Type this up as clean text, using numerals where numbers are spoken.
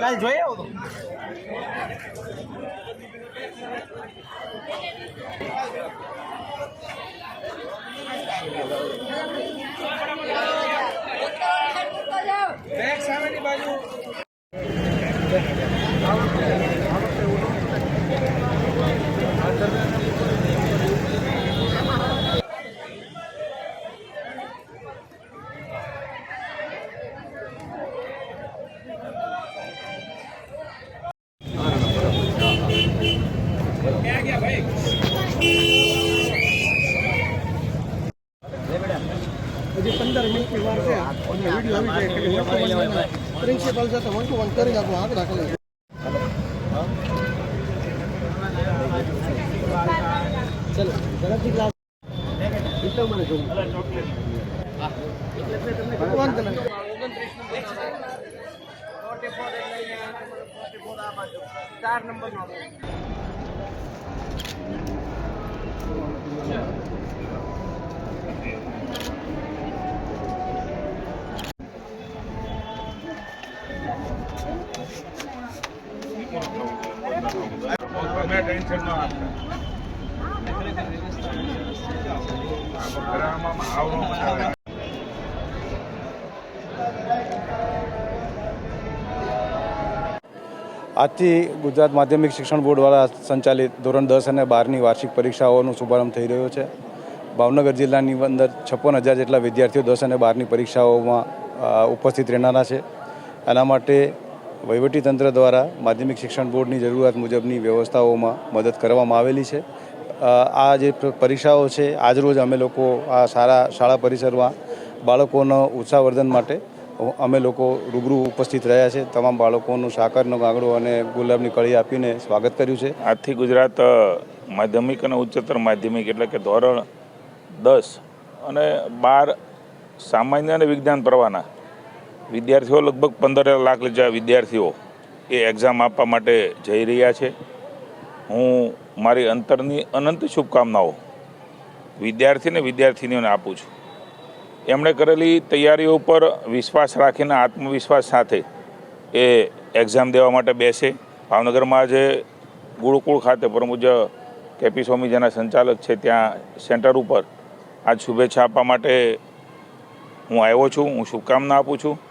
કાલ જોઈએ આવો તો સામેની બાજુ હજી 15 મિનિટની વાર છે. વિડીયો આવી જાય પ્રિન્સિપલ સાથે 1 to 1 કરી નાખો. આંકડા કરી ચલો ઝડપથી ક્લાસ મને જોવું ભગવાન તને 4 નંબરનો टेंशन ना આજથી ગુજરાત માધ્યમિક શિક્ષણ બોર્ડ દ્વારા સંચાલિત ધોરણ 10 અને 12ની વાર્ષિક પરીક્ષાઓનો શુભારંભ થઈ રહ્યો છે. ભાવનગર જિલ્લાની અંદર 56,000 જેટલા વિદ્યાર્થીઓ 10 અને 12ની પરીક્ષાઓમાં ઉપસ્થિત રહેનારા છે. એના માટે વહીવટીતંત્ર દ્વારા માધ્યમિક શિક્ષણ બોર્ડની જરૂરિયાત મુજબની વ્યવસ્થાઓમાં મદદ કરવામાં આવેલી છે. આ જે પરીક્ષાઓ છે આજરોજ અમે લોકો આ શાળા પરિસરમાં બાળકોનો ઉત્સાહવર્ધન માટે અમે લોકો રૂબરૂ ઉપસ્થિત રહ્યા છે. તમામ બાળકોનું સાકરનો ગાંગડો અને ગુલાબની કળી આપીને સ્વાગત કર્યું છે. આજથી ગુજરાત માધ્યમિક અને ઉચ્ચતર માધ્યમિક એટલે કે ધોરણ 10 અને 12 સામાન્ય અને વિજ્ઞાન પ્રવાહના વિદ્યાર્થીઓ લગભગ 15 લાખ જેવા વિદ્યાર્થીઓ એ એક્ઝામ આપવા માટે જઈ રહ્યા છે. હું મારી અંતરની અનંત શુભકામનાઓ વિદ્યાર્થી વિદ્યાર્થીનીઓને આપું છું. એમણે કરેલી તૈયારીઓ ઉપર વિશ્વાસ રાખીને આત્મવિશ્વાસ સાથે એ એક્ઝામ દેવા માટે બેસે. ભાવનગરમાં આજે ગુરુકુળ ખાતે પરમ પૂજ્ય કેપી સ્વામી જેના સંચાલક છે ત્યાં સેન્ટર ઉપર આજ શુભેચ્છા આપવા માટે હું આવ્યો છું. હું શુભકામના આપું છું.